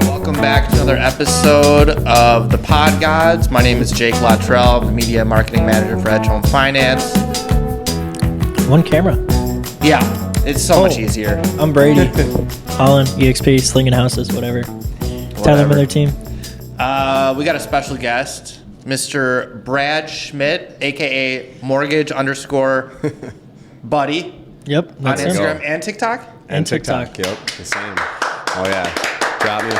Welcome back to another episode of the Pod Gods. My name is Jake Luttrell. I'm the Media Marketing Manager for Edge Home Finance. One camera. Yeah, it's so much easier. I'm Brady. Holland, EXP, slinging houses, whatever. Tell them on their team. We got a special guest, Mr. Brad Schmidt, a.k.a. mortgage_buddy. Yep. On Instagram and TikTok? And TikTok. Yep, the same. Oh, yeah. Drop me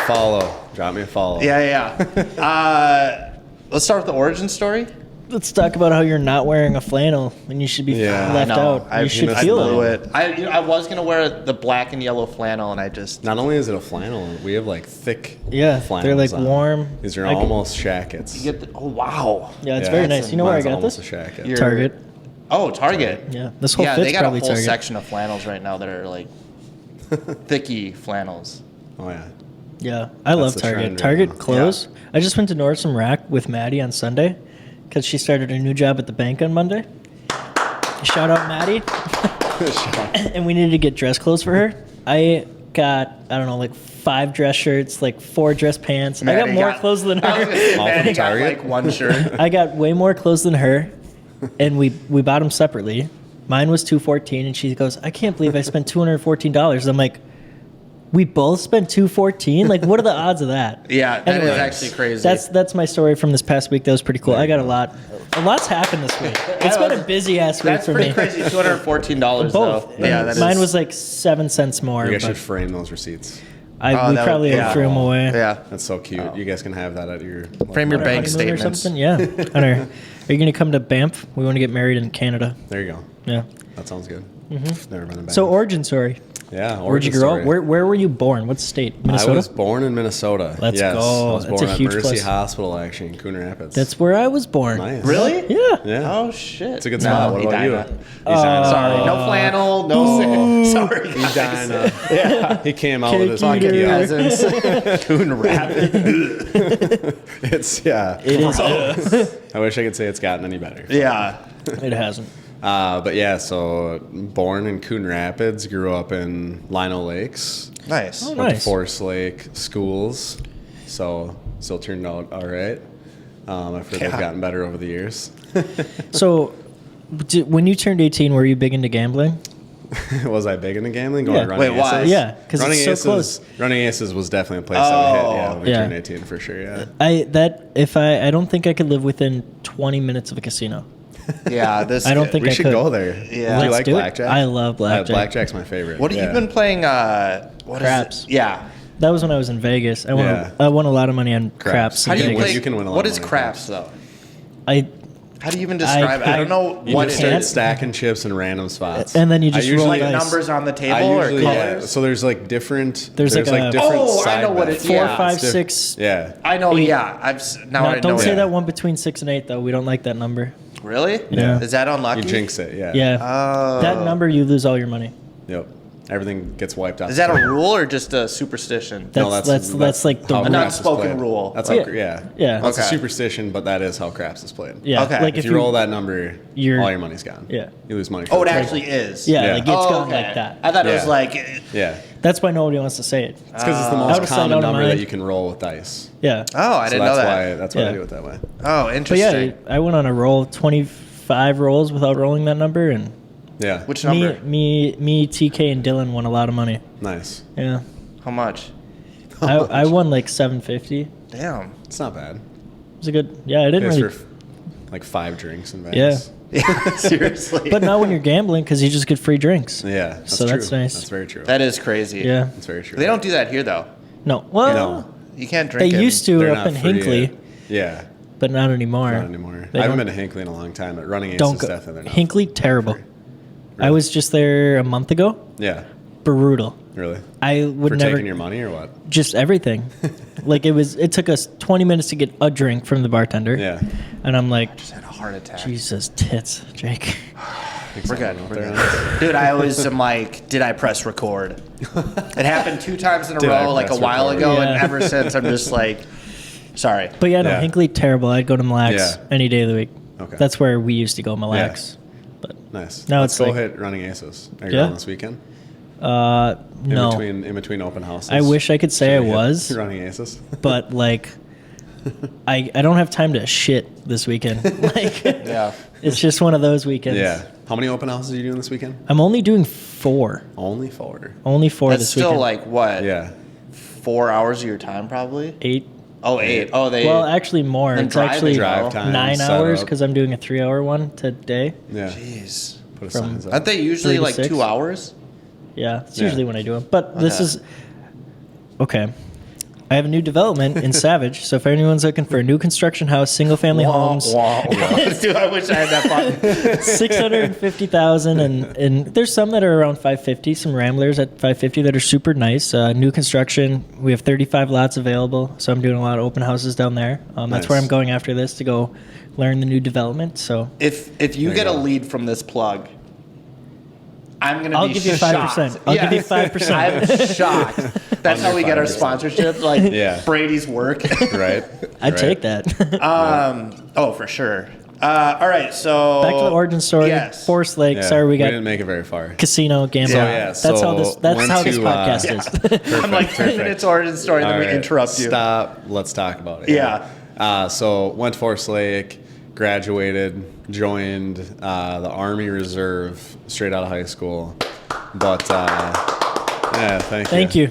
a follow. Yeah. Let's start with the origin story. Let's talk about how you're not wearing a flannel and you should be left out. You should feel it. I was going to wear the black and yellow flannel, and I just... Not only is it a flannel, we have like thick flannels. They're like warm. These are almost shackets. You get oh, wow. Yeah, it's very nice. You know where I got this? A shacket. Target. Oh, Target. Yeah, this whole fit's they got a probably whole Target. section of flannels right now that are like thicky flannels. Oh, yeah. Yeah, I love the Target. trend right Target now. clothes. Yeah. I just went to Nordstrom Rack with Maddie on Sunday because she started a new job at the bank on Monday. Shout out Maddie. And we needed to get dress clothes for her. I got, I don't know, like 5 dress shirts, like 4 dress pants. Maddie I got more clothes than her. Maddie got Target? like one shirt. I got way more clothes than her, and we bought them separately. Mine was $214, and she goes, "I can't believe I spent $214." I'm like, we both spent $214. Like, what are the odds of that? Yeah, that Anyway, is actually crazy. That's my story from this past week. That was pretty cool. I got a lot. A lot's happened this week. It's been a busy ass week That's for pretty me. crazy. $214 Both. though. Yeah, that Mine is. was like 7 cents more. You guys but should frame those receipts. we probably threw them away. Yeah. That's so cute. You guys can have that at your... Frame your On our bank honeymoon or statements. something? Yeah. Hunter, are you going to come to Banff? We want to get married in Canada. There you go. Yeah. That sounds good. Never been to So Banff. origin story. Yeah, Where'd you origin grow up? story. Where were you born? What state? Minnesota? I was born in Minnesota. Let's yes. go. I was That's born a at huge Mercy plus. Hospital, actually, in Coon Rapids. That's where I was born. nice. Really? Yeah. Yeah. Oh shit! It's a good spot. What he about died you? on- He's dying. Sorry, no flannel, no. Sorry, He's guys. dying. Yeah. He came out with his Cake Fucking eater. peasants. Coon Rapids. It's, yeah. It is. I wish I could say it's gotten any better. Yeah. It hasn't. But yeah, so born in Coon Rapids, grew up in Lino Lakes. Nice. Oh, Went to nice. Forest Lake schools. So still turned out all right. I've heard they've gotten better over the years. So, when you turned 18, were you big into gambling? Was I big into gambling? Yeah. Running Wait, why? Aces? Yeah, 'cause it's so close. Running Aces was definitely a place that we hit. Yeah, when we Yeah. turned 18 for sure. Yeah. I don't think I could live within 20 minutes of a casino. Yeah. This. I don't think We I should could. go there. Yeah. Do you Let's like do it. blackjack? I love blackjack. Blackjack's my favorite. What have you been playing? What is Craps. it? Yeah. That was when I was in Vegas. I Yeah. won a lot of money on craps. How in do you Yeah, play? Vegas. you can win a lot What of is money. craps though? I How do you even describe it? I don't know You what just it start is. stacking chips in random spots. And then you I just usually- roll Like dice. numbers on the table I or usually, colors? So there's like different. There's like a- different Oh, I side know what bets. it- 4, yeah, 5, it's diff- 6. Yeah. I know. 8. Yeah. No, I don't know. say Yeah. that one between 6 and 8 though. We don't like that number. Really? Yeah. Is that unlucky? You jinx it. Yeah. Yeah. Oh. That number, you lose all your money. Yep. Everything gets wiped out. Is that a rule or just a superstition? That's like the how A rule. craps is unspoken played. rule. That's how. Yeah. Yeah. Yeah. That's a Okay. superstition, but that is how craps is played. Yeah. Okay. Like If you roll that number, all your money's gone. Yeah. You lose money. For Oh, it the actually is. Yeah, Yeah. like it's Oh, gone okay. like that. I thought it was Yeah. like. Yeah. That's why nobody wants to say it. It's because it's the Out most of sight, common out of number mind. that you can roll with dice. Yeah. Oh, I So didn't know that's that. why. That's why Yeah. I do it that way. Oh, But interesting. yeah, I went on a roll, 25 rolls without rolling that number, and Yeah. Which number? me, TK, and Dylan won a lot of money. Nice. Yeah. How much? I won like $750. It Damn. It's not bad. was a good. Yeah, I didn't Pays really. for like 5 drinks in Yeah. Vegas. Yeah, seriously. But not when you're gambling because you just get free drinks. Yeah. That's So true. that's nice. That's very true. That is crazy. Yeah. That's very true. They don't do that here though. No. Well, No. You can't they drink. used to They're up not in free Hinckley, yet. Yeah. but not anymore. Not anymore. They I haven't don't- been to Hinckley in a long time, but running Ace Don't is go. definitely not. Hinckley, terrible. Free. I was just there a month ago. Yeah. Brutal. Really? I would For never taking your money or what? just everything. Like it took us 20 minutes to get a drink from the bartender. Yeah. And I'm like, Just had a heart attack. Jesus tits, Jake. We're good. We're good. Dude, I always am like, did I press record? It happened 2 times in a Did I row, like a press while record? ago, Yeah. and ever since I'm just like, sorry. But yeah, no, Yeah. Hinckley, terrible. I'd go to Mille Lacs Yeah. any day of the week. Okay. That's where we used to go, Mille Lacs. But Nice. Now Let's it's go like- hit running aces. Are you Yeah? going this weekend? No. In between open houses. I wish I could say I Should was. You're running aces. But like, I don't have time to shit this weekend. Like, Yeah. it's just one of those weekends. Yeah. How many open houses are you doing this weekend? I'm only doing 4. Only 4. Only 4 That's this still weekend. like what? Yeah. 4 hours of your time probably. 8. Oh, 8. Oh, they. Well, actually more. then It's actually drive time, 9 set hours up. because I'm doing a 3-hour one today. Yeah. Jeez. Put a From- signs up. Aren't they usually 3 to like 6? 2 hours? Yeah, it's Yeah. usually when I do them. But this Okay. is okay. I have a new development in Savage. So if anyone's looking for a new construction house, single family homes, Wah, wah. Dude, I wish I had that button. 650,000, and there's some that are around 550. Some Ramblers at 550 that are super nice. New construction. We have 35 lots available, so I'm doing a lot of open houses down there. That's Nice. where I'm going after this to go learn the new development. So If you There get you a go. lead from this plug, I'm gonna I'll be give you shocked. 5%. I'll give you 5%. I'm shocked. That's how we get our 5%. sponsorship, like Yeah. Brady's work. Right. I'd Right. take that. Oh, for sure. All right, so Back to the origin story. Yes. Forest Lake. Yeah. Sorry, we got didn't make it very far. casino gambling. So, yeah, That's how so this. That's went how this to, podcast is. I'm like 10 perfect. minutes origin story, and then All we right, interrupt you. Stop. Let's talk about it. Yeah. So went to Forest Lake, graduated, joined the Army Reserve straight out of high school. But yeah, thank you.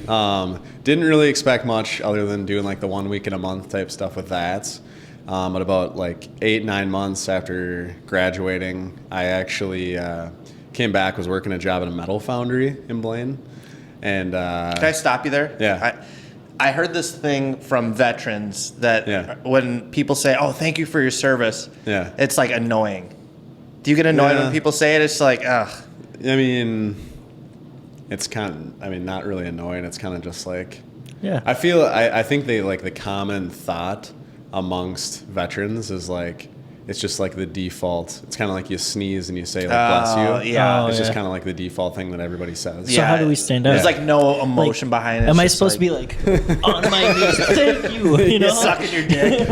Didn't really expect much other than doing like the 1 week in a month type stuff with that. But about like 8-9 months after graduating, I actually came back, was working a job at a metal foundry in Blaine. And Can I stop you there? Yeah. I heard this thing from veterans that Yeah. when people say, "Oh, thank you for your service," Yeah. it's like annoying. Do you get annoyed Yeah. when people say it? It's like, ugh. I mean, it's kind of, not really annoying. It's kind of just like, Yeah. I think they like the common thought amongst veterans is like, it's just like the default. It's kind of like you sneeze and you say like, bless you. Yeah. Oh, It's just yeah. kind of like the default thing that everybody says. So how do we stand out? There's like no emotion Like, behind it. Am It's I just supposed to be like on my knees? Thank you. You know, sucking your dick?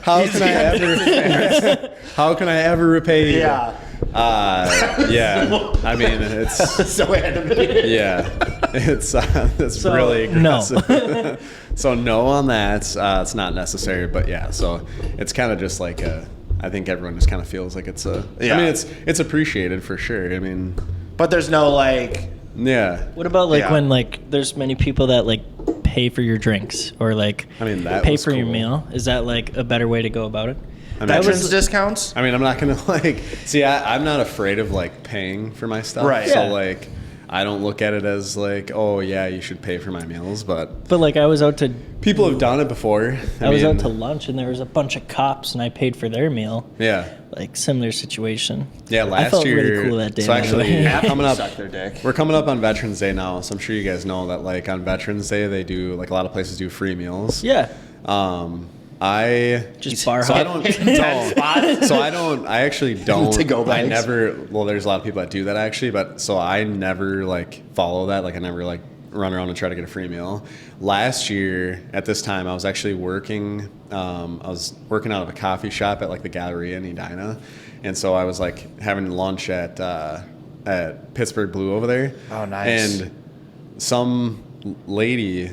How can I ever? How can I ever repay you? Yeah. Yeah. I mean, it's So animated. yeah. It's So, really no. aggressive. So no on that. It's not necessary, but yeah. So it's kind of just like I think everyone just kind of feels like it's a. Yeah. I mean, it's appreciated for sure. I mean, But there's no like. yeah. What about like Yeah. when like there's many people that like pay for your drinks or like I mean, that pay was for your cool. meal? Is that like a better way to go about it? I mean, That Veterans was- discounts? I mean, I'm not gonna like. See, I'm not afraid of like paying for my stuff. Right. So Yeah. like, I don't look at it as like, oh yeah, you should pay for my meals. But But like I was out to people have done it before. I was mean, out to lunch and there was a bunch of cops and I paid for their meal. Yeah. Like similar situation. Yeah. Last I felt year. really cool that day. So by the actually, way. coming up. Suck their dick. We're coming up on Veterans Day now, so I'm sure you guys know that like on Veterans Day they do like a lot of places do free meals. Yeah. I Just bar so I hop. don't so I don't I actually don't To-go I bags. never well there's a lot of people that do that actually, but so I never like follow that, like I never like run around and try to get a free meal. Last year at this time I was actually working out of a coffee shop at like the Galleria in Edina, and so I was like having lunch at Pittsburgh Blue over there. Oh, nice. And some lady,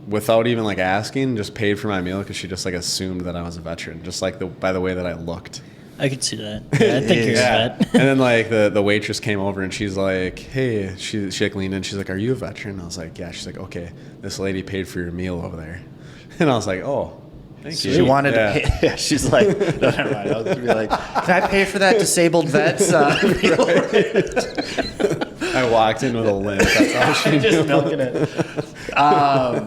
without even like asking, just paid for my meal because she just like assumed that I was a veteran, just like by the way that I looked. I could see that. Yeah, I think you're a vet. And then like the waitress came over and she's like, hey, she like leaned in, she's like, are you a veteran? I was like, yeah. She's like, okay, this lady paid for your meal over there. And I was like, oh, thank you. She wanted Yeah. to pay. Yeah, she's like, no, never mind. I was going to be like, can I pay for that disabled vet's meal? I walked in with a limp. That's all she Just knew. milking it. All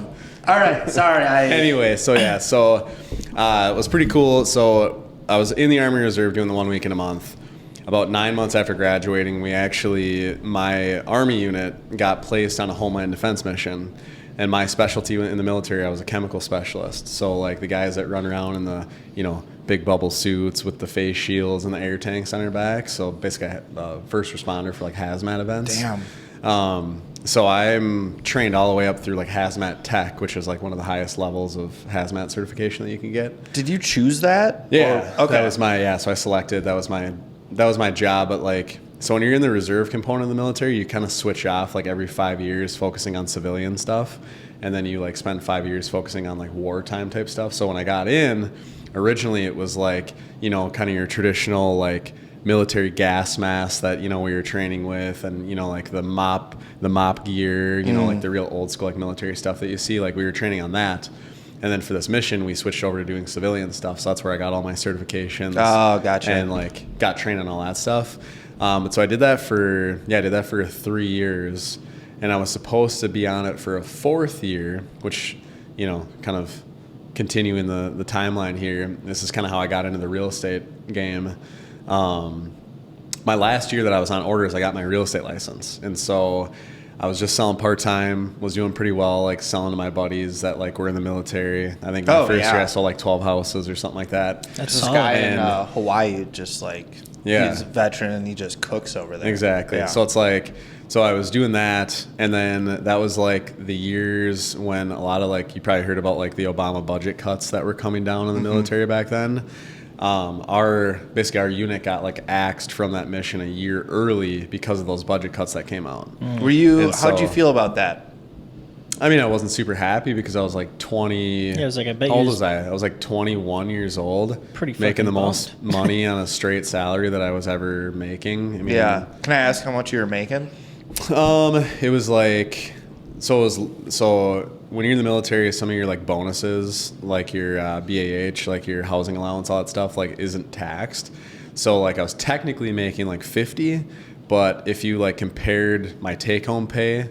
right. Sorry. Anyway, so yeah, so it was pretty cool. So I was in the Army Reserve doing the 1 week in a month. About 9 months after graduating, my Army unit got placed on a Homeland Defense mission. And my specialty in the military, I was a chemical specialist. So like the guys that run around in the, big bubble suits with the face shields and the air tanks on their back. So basically a first responder for like hazmat events. Damn. So I'm trained all the way up through like hazmat tech, which is like one of the highest levels of hazmat certification that you can get. Did you choose that? Yeah. Or- okay. That was so I selected, that was my job, but like so when you're in the reserve component of the military, you kind of switch off like every 5 years focusing on civilian stuff. And then you like spend 5 years focusing on like wartime type stuff. So when I got in, originally it was like, you know, kind of your traditional like military gas mask that, you know, we were training with, and, you know, like the mop gear, you know, like the real old school like military stuff that you see, like we were training on that. And then for this mission, we switched over to doing civilian stuff. So that's where I got all my certifications. Oh, gotcha. And like got trained on all that stuff. But so I did that for 3 years, and I was supposed to be on it for a 4th year, which, you know, kind of continuing the timeline here. This is kind of how I got into the real estate game. My last year that I was on orders, I got my real estate license. And so I was just selling part-time, was doing pretty well, like selling to my buddies that like were in the military. I think my first year I sold like 12 houses or something like that. That's this guy in Hawaii, just like, he's a veteran and he just cooks over there. Exactly. Yeah. So it's like, so I was doing that, and then that was like the years when a lot of like, you probably heard about like the Obama budget cuts that were coming down in the military back then. Our unit got like axed from that mission a year early because of those budget cuts that came out. How'd you feel about that? I mean, I wasn't super happy because I was like 20. Yeah, I was like, I bet how old was I? I was like 21 years old. Pretty making the most money on a straight salary that I was ever making. I mean, yeah. Can I ask how much you were making? It was like, so when you're in the military, some of your like bonuses, like your BAH, like your housing allowance, all that stuff, like isn't taxed. So like I was technically making like 50, but if you like compared my take home pay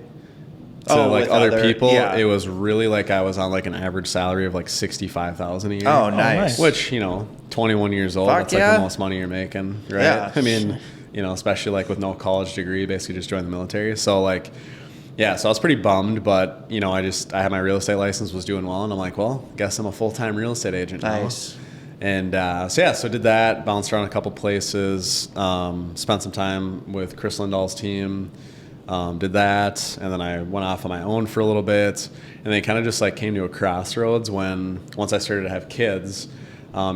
to like other people, it was really like I was on like an average salary of like 65,000 a year. Oh, nice. Which, you know, 21 years old, that's like the most money you're making, right? Yeah. I mean, you know, especially like with no college degree, basically just joined the military. So like, yeah, so I was pretty bummed, but you know, I had my real estate license, was doing well, and I'm like, well, guess I'm a full-time real estate agent now. Nice. And so did that, bounced around a couple places, spent some time with Chris Lindahl's team, did that, and then I went off on my own for a little bit, and then kind of just like came to a crossroads once I started to have kids.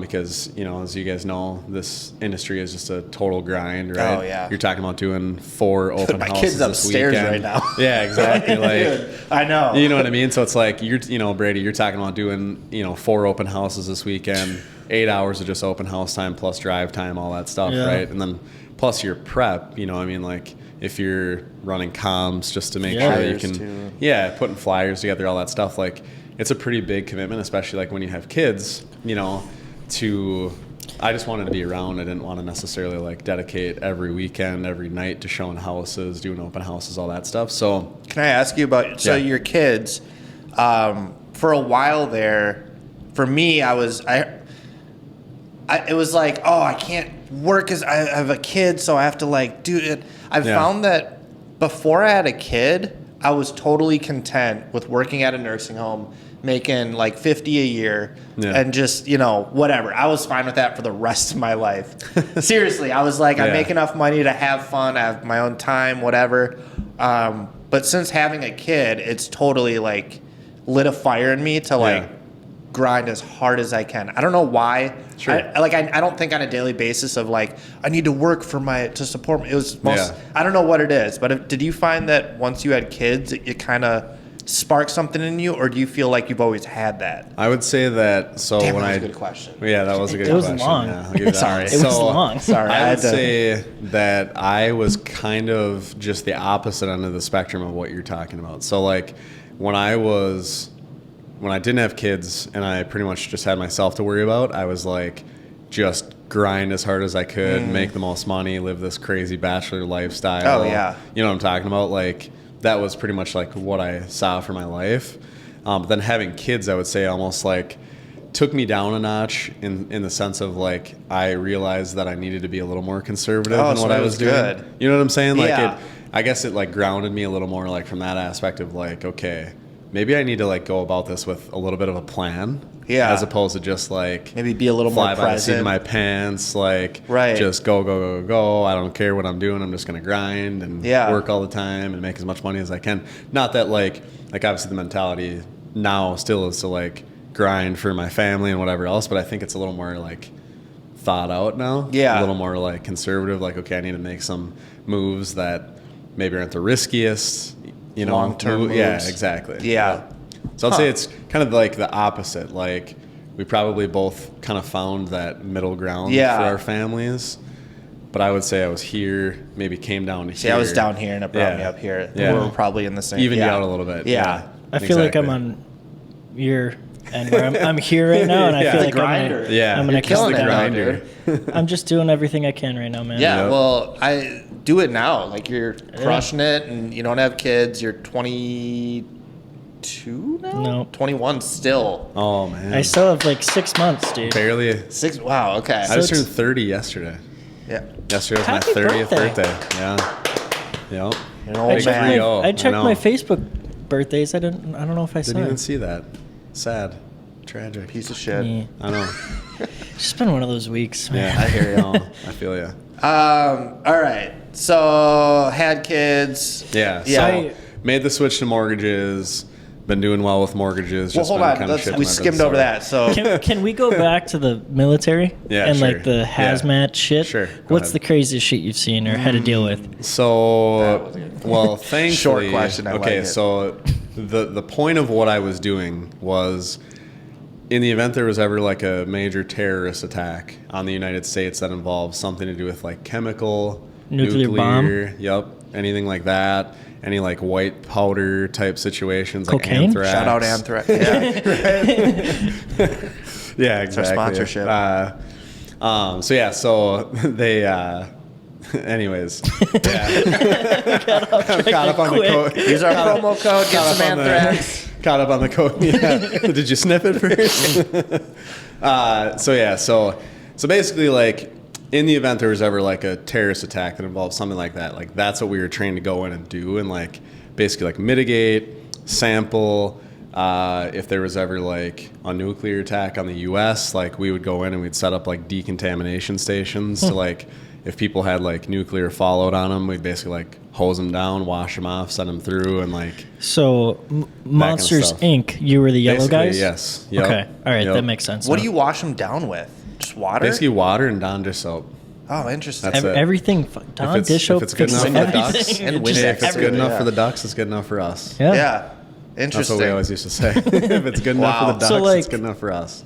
Because, you know, as you guys know, this industry is just a total grind, right? Oh, yeah. You're talking about doing 4 open houses kid's this upstairs weekend. right now. Yeah, exactly. Like, dude, I know. You know what I mean? So it's like, Brady, you're talking about doing, 4 open houses this weekend, 8 hours of just open house time plus drive time, all that stuff, right? And then plus your prep, you know, I mean, like, if you're running comms just to make sure that you can, putting flyers together, all that stuff, like, it's a pretty big commitment, especially like when you have kids, you know. I just wanted to be around. I didn't want to necessarily like dedicate every weekend, every night to showing houses, doing open houses, all that stuff. So can I ask you about your kids? For a while there, for me, it was like, oh, I can't work because I have a kid, so I have to like do it. I found that before I had a kid, I was totally content with working at a nursing home, making like 50 a year and just, you know, whatever. I was fine with that for the rest of my life. Seriously, I was like, I make enough money to have fun. I have my own time, whatever. But since having a kid, it's totally like lit a fire in me to like grind as hard as I can. I don't know why. Sure. I don't think on a daily basis of like, I need to work to support me. It was I don't know what it is, but did you find that once you had kids, it kind of spark something in you, or do you feel like you've always had that? I would say that. So that was a good question. Yeah, that was a good question. It was long. Yeah, I'll give you that Sorry, one. it was long. Sorry, I would say that I was kind of just the opposite end of the spectrum of what you're talking about. So like when I didn't have kids and I pretty much just had myself to worry about, I was like just grind as hard as I could, make the most money, live this crazy bachelor lifestyle. Oh yeah, you know what I'm talking about? Like that was pretty much like what I saw for my life. But then having kids, I would say almost like took me down a notch in the sense of like I realized that I needed to be a little more conservative in what I was doing. Good. You know what I'm saying? Like yeah. I guess it like grounded me a little more like from that aspect of like, okay, maybe I need to like go about this with a little bit of a plan. Yeah. As opposed to just like maybe be a little more present. Fly by the seat of my pants, like right. Just go. I don't care what I'm doing. I'm just gonna grind and work all the time and make as much money as I can. Not that like obviously the mentality now still is to like grind for my family and whatever else, but I think it's a little more like thought out now. Yeah. A little more like conservative. Like, okay, I need to make some moves that maybe aren't the riskiest. You know, long-term moves. Yeah, exactly. Yeah. So I'd say it's kind of like the opposite. Like, we probably both kind of found that middle ground for our families. But I would say I was here, maybe came down to here. See, I was down here and it brought me up here. Yeah. We're probably in the same. Even you out a little bit. Yeah. I feel like I'm on your end where I'm here right now, and I feel like grinder. I'm gonna killing kill it, grinder. grinder. I'm just doing everything I can right now, man. Yeah, Yep. well, I do it now. Like, you're crushing it, and you don't have kids. You're 22 now? No. 21 still. Oh, man. I still have like 6 months, dude. Barely. 6. Wow, okay. I just turned 30 yesterday. Yeah. Yesterday was my Happy 30th birthday. birthday. Yeah. Yep. You're an old Big man. 3-0. I checked know. my Facebook birthdays. I don't know if I saw Didn't even it. see that. Sad. Tragic. Piece of shit. Yeah. I know. It's just been one of those weeks, man. Yeah, I hear you. I feel you. All right. So, had kids. Yeah. Yeah. So made the switch to mortgages. Been doing well with mortgages. Well, just hold been on. kind of We skimmed over that. So, Can we go back to the military Yeah, and sure. like the hazmat shit? Sure, go What's ahead. the craziest shit you've seen or had to deal with? So, well, thankfully, Short question, I okay, like it. so the point of what I was doing was, in the event there was ever like a major terrorist attack on the United States that involves something to do with like chemical, Nuclear bomb? Yep, anything like that. Any like white powder type situations, Cocaine? like anthrax. shout out Anthrax. Yeah. Yeah, It's our exactly. sponsorship. So they. Anyways, yeah. Caught up on the code. Use our promo code. Get Caught some up on the- Anthrax. Caught up on the code. Yeah. Did you sniff it first? So basically, like, in the event there was ever like a terrorist attack that involved something like that, like that's what we were trained to go in and do, and like basically like mitigate, sample. If there was ever like a nuclear attack on the U.S., like we would go in and we'd set up like decontamination stations to like, if people had like nuclear fallout on them, we'd basically like hose them down, wash them off, send them through, and like. So, Monsters stuff. Inc., you were the yellow Basically, guys? yes. Yep. Okay. All right. Yep. That makes sense. What now. do you wash them down with? Just water? Basically water and Dawn dish soap. Oh, interesting. That's it. Everything. Dawn dish soap if it's good enough for fixes the ducks, everything. And Just Windex. if it's good everything, enough yeah. for the ducks, it's good enough for us. Yeah. Yeah. That's Interesting. what we always used to say. If it's good enough for Wow. the ducks, So, like- it's good enough for us.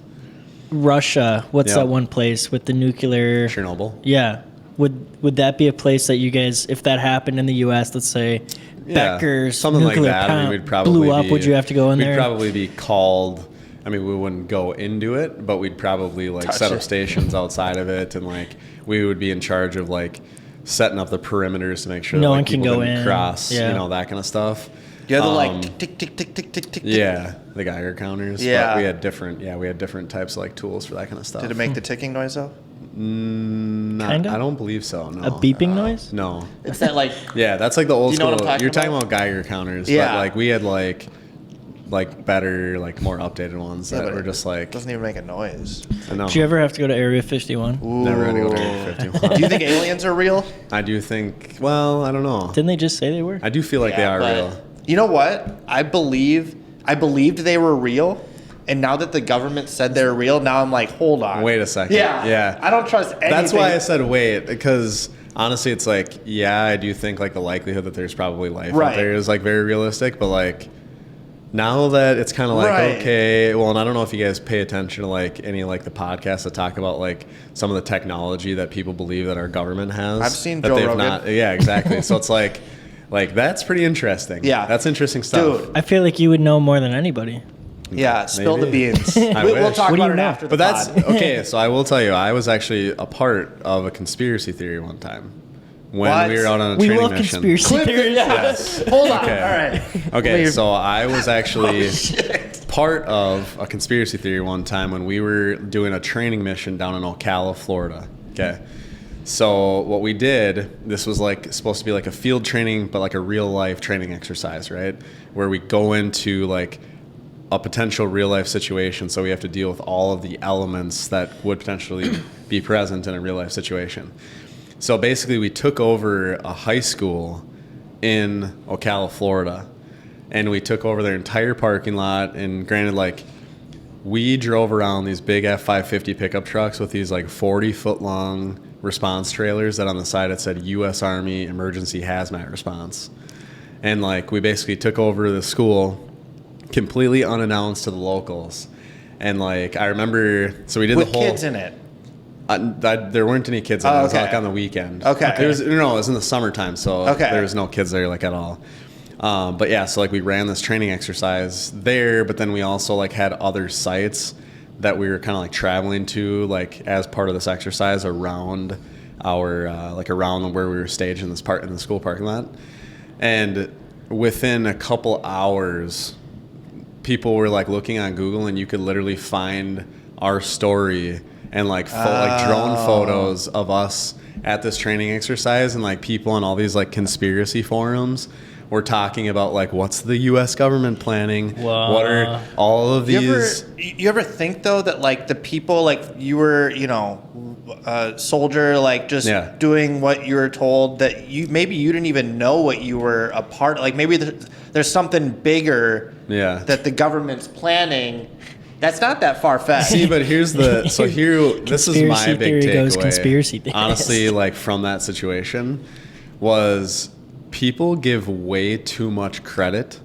Russia. What's Yeah. that one place with the nuclear? Chernobyl. Yeah. Would that be a place that you guys, if that happened in the U.S., let's say Yeah, Becker's something like nuclear that. I mean, plant we'd probably blew up, be- would you have to go in we'd there? probably be called. I mean, we wouldn't go into it, but we'd probably like Touch set up it. stations outside of it, and like we would be in charge of like setting up the perimeters to make sure No that, like, one can people go didn't in. cross, Yeah. you know, that kind of stuff. Yeah, the Um, like tick, tick, tick, tick, tick, tick. Yeah, the Geiger counters. Yeah. But we had different types of like tools for that kind of stuff. Did it make the ticking noise though? Kinda? I don't believe so. No. A beeping noise? No. It's that like Yeah, that's like the old Do you know school. what I'm talking You're talking about? about Geiger counters, Yeah. but like we had like better, like more updated ones Yeah, that but were just like doesn't even make a noise. I know. Did you ever have to go to Area 51? Never had to go to Area 51. Do you think aliens are real? I do think. Well, I don't know. Didn't they just say they were? I do feel like they Yeah, are but real. You know what? I believed they were real, and now that the government said they're real, now I'm like, hold on. Wait a second. Yeah. Yeah. I don't trust anything. That's why I said wait, because honestly, it's like, yeah, I do think like the likelihood that there's probably life Right. out there is like very realistic, but like now that it's kind of like, Right. okay, well, and I don't know if you guys pay attention to like any like the podcasts that talk about like some of the technology that people believe that our government has. I've seen that Joe they've Rogan. not. Yeah, exactly. So it's like that's pretty interesting. Yeah. That's interesting stuff. Dude. I feel like you would know more than anybody. Yeah, spill the Maybe. beans. I We'll wish. talk What do about you it know? after the But that's pod. okay. So I will tell you, I was actually a part of a conspiracy theory one time when What? we were out on a We training love mission. conspiracy Clip it. theories. Yes. Hold on. Okay. All right. Okay, Leave. so I was actually Shit. part of a conspiracy theory one time when we were doing a training mission down in Ocala, Florida. Okay. So what we did, this was like supposed to be like a field training, but like a real life training exercise, right? Where we go into like a potential real life situation. So we have to deal with all of the elements that would potentially be present in a real life situation. So basically we took over a high school in Ocala, Florida, and we took over their entire parking lot. And granted, like we drove around these big F-550 pickup trucks with these like 40-foot long response trailers that on the side it said U.S. Army Emergency Hazmat Response. And like we basically took over the school completely unannounced to the locals. And like I remember, so we did With the whole kids in it. There weren't any kids in it. It was like on the weekend. Okay. It was in the summertime, so there was no kids there like at all. But yeah, so like we ran this training exercise there, but then we also like had other sites that we were kind of like traveling to like as part of this exercise around our around where we were staged in the school parking lot. And within a couple hours, people were like looking on Google and you could literally find our story and like drone photos of us at this training exercise, and like people on all these like conspiracy forums were talking about like what's the U.S. government planning, what are all of these. You ever think though that like the people, like you were, you know, a soldier, like just doing what you were told, that maybe you didn't even know what you were a part of. Like maybe there's something bigger that the government's planning. That's not that far-fetched. See, but this is my big takeaway. Conspiracy theory. Honestly, like from that situation was people give way too much credit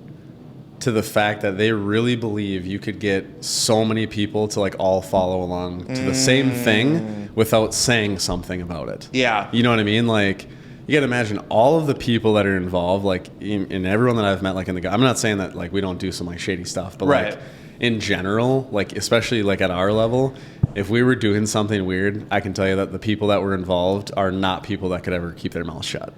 to the fact that they really believe you could get so many people to like all follow along to the same thing without saying something about it. Yeah. You know what I mean? Like, you got to imagine all of the people that are involved, like in everyone that I've met, like I'm not saying that like we don't do some like shady stuff, but like in general, like especially like at our level, if we were doing something weird, I can tell you that the people that were involved are not people that could ever keep their mouths shut.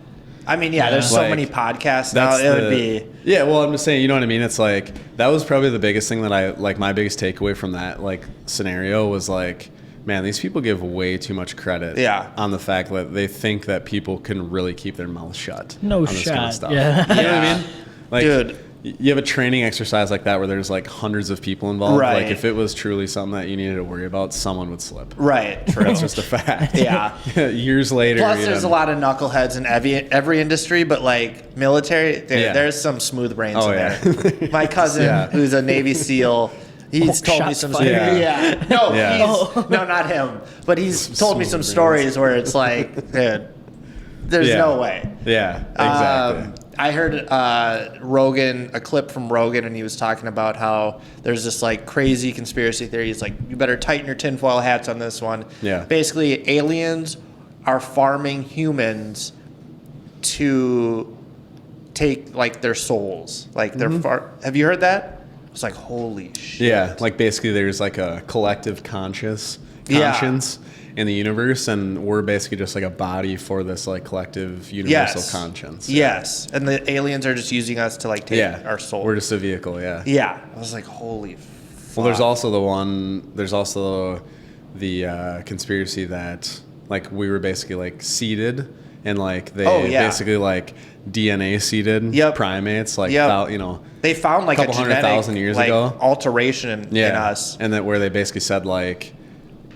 I mean, there's so many podcasts now. It would be. Yeah, well, I'm just saying, you know what I mean? It's like, that was probably the biggest thing that my biggest takeaway from that like scenario was like, man, these people give way too much credit on the fact that they think that people can really keep their mouths shut. No on this shot. kind of stuff. Yeah. You know what I mean? Like, dude. You have a training exercise like that where there's like hundreds of people involved. Like if it was truly something that you needed to worry about, someone would slip. Right. True. That's just a fact. Yeah. Years later. Plus, there's a lot of knuckleheads in every industry, but like military, there's some smooth brains in there. My cousin, who's a Navy SEAL, he's told me some stories. No, not him. But he's told me some stories where it's like, dude, there's no way. Yeah, exactly. I heard a clip from Rogan, and he was talking about how there's this like crazy conspiracy theory. He's like, you better tighten your tinfoil hats on this one. Yeah. Basically, aliens are farming humans to take like their souls. Like have you heard that? It's like, holy shit. Yeah, like basically there's like a collective conscience in the universe, and we're basically just like a body for this like collective universal conscience. Yes, and the aliens are just using us to like take our soul. We're just a vehicle. Yeah, I was like, holy fuck. Well, there's also the conspiracy that like we were basically like seeded, and like they basically like DNA seeded primates, like they found like a couple 100,000 years ago alteration in us, and that where they basically said like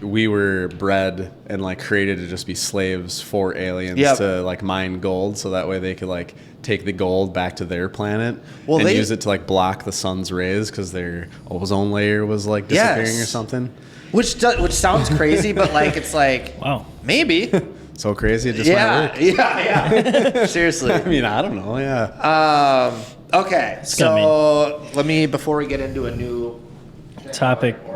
we were bred and like created to just be slaves for aliens to like mine gold, so that way they could like take the gold back to their planet and use it to like block the sun's rays because their ozone layer was like disappearing or something. Which sounds crazy, but like it's like wow, maybe so crazy it just might work. Yeah. Seriously. I mean, I don't know. Yeah. Okay, so let me, before we get into a new topic. All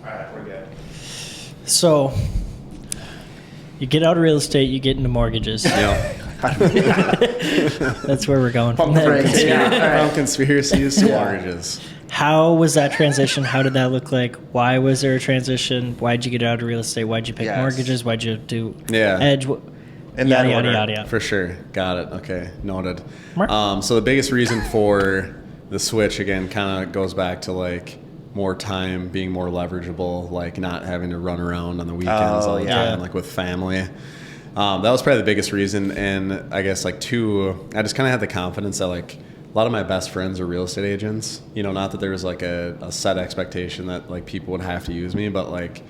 right, we're good. So, you get out of real estate, you get into mortgages. That's where we're going from there. From conspiracies to mortgages. How was that transition? How did that look like? Why was there a transition? Why'd you get out of real estate? Why'd you pick mortgages? Why'd you do Edge? And yada. For sure. Got it. Okay. Noted. So the biggest reason for the switch, again, kind of goes back to like more time, being more leverageable, like not having to run around on the weekends all the time, like with family. That was probably the biggest reason. And I guess like two, I just kind of had the confidence that like a lot of my best friends are real estate agents. You know, not that there was like a set expectation that like people would have to use me, but like,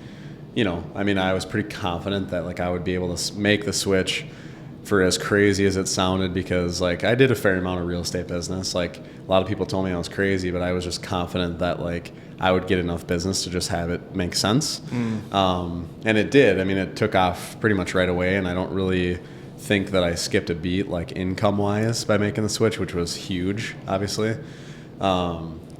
you know, I mean, I was pretty confident that like I would be able to make the switch for as crazy as it sounded, because like I did a fair amount of real estate business. Like a lot of people told me I was crazy, but I was just confident that like I would get enough business to just have it make sense. And it did. I mean, it took off pretty much right away, and I don't really think that I skipped a beat like income wise by making the switch, which was huge, obviously.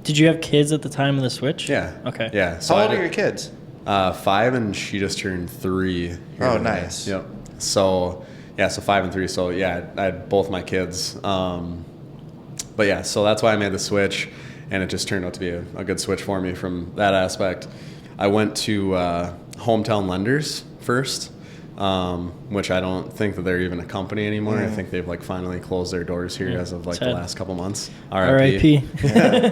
Did you have kids at the time of the switch? Yeah. Okay. Yeah. So How old are your kids? 5, and she just turned 3. Oh, nice. Yep. So, yeah, so 5 and 3. So, yeah, I had both my kids. But, yeah, so that's why I made the switch, and it just turned out to be a good switch for me from that aspect. I went to Hometown Lenders first, which I don't think that they're even a company anymore. I think they've, like, finally closed their doors here as of, like, the last couple months. R.I.P.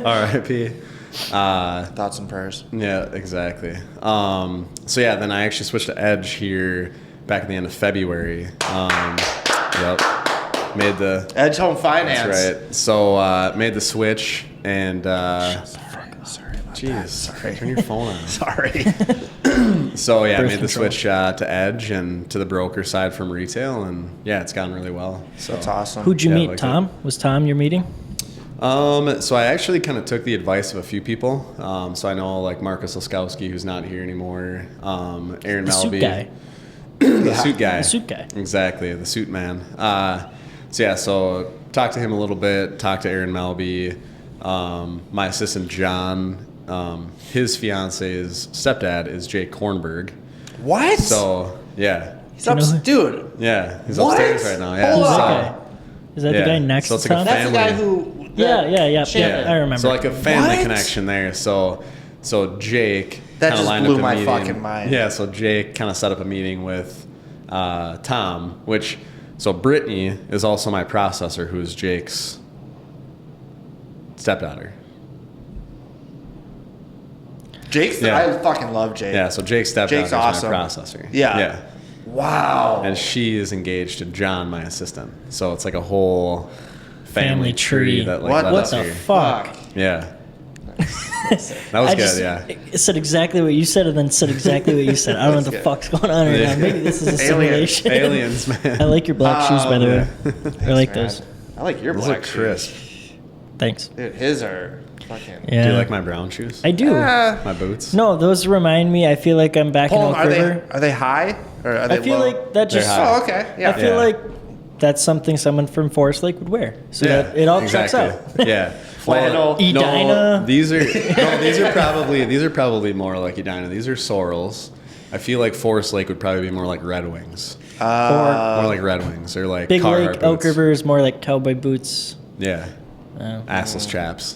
R.I.P. Thoughts and prayers. Yeah, exactly. So yeah, then I actually switched to Edge here back at the end of February. Yep. Made the Edge Home Finance. That's right. So made the switch, and Sorry about jeez, that. Sorry. turn your phone on. Sorry. So yeah, I Birth made the control. switch to Edge and to the broker side from retail, and yeah, it's gone really well. So That's awesome. Who'd you Yeah, meet, like Tom? Was Tom your meeting? So I actually kind of took the advice of a few people. So I know like Marcus Laskowski, who's not here anymore. Aaron The suit Malby. guy. The suit guy. The suit guy. Exactly, the suit man. So yeah, so talked to him a little bit, talked to Aaron Malby. My assistant John, his fiance's stepdad is Jake Kornberg. What? So yeah. He's up, dude. Yeah, he's What? upstairs right now. Yeah. Hold Who's on. that guy? Is that Yeah. the guy next So it's to like a Tom? That's the guy family. who. Yeah, I remember. So like a family What? connection there. So Jake That kinda just lined blew up a my meeting. fucking mind. Yeah, so Jake kind of set up a meeting with Tom, so Brittany is also my processor, who's Jake's stepdaughter. Jake's. Yeah. I fucking love Jake. Yeah, so Jake's stepdaughter Jake's is awesome. my processor. Yeah. Yeah. Wow. And she is engaged to John, my assistant. So it's like a whole Family tree. that like What led What us the here. fuck? Yeah. That was good, yeah. It said exactly what you said and then said exactly what you said. I don't know what the That's fuck's going on right Yeah. now. Maybe this is a Aliens. simulation. Aliens, man. I like your black shoes, by the way. I like Man. those. I like your Those black look crisp. shoes. Thanks. Dude, his are fucking. Yeah. Do you like my brown shoes? I do. My boots? No, those remind me. I feel like I'm back Paul, in Oak are River. they high or are they I feel low? like that just. They're high. Oh, okay. Yeah. I feel Yeah. like that's something someone from Forest Lake would wear. So that it all checks out. Yeah. Flannel. Edina. These are probably more like Edina. These are Sorrels. I feel like Forest Lake would probably be more like Red Wings. Or More like Red Wings or like Big Carhartt Lake, Oak boots. River is more like cowboy boots. Yeah. Oh. Assless chaps.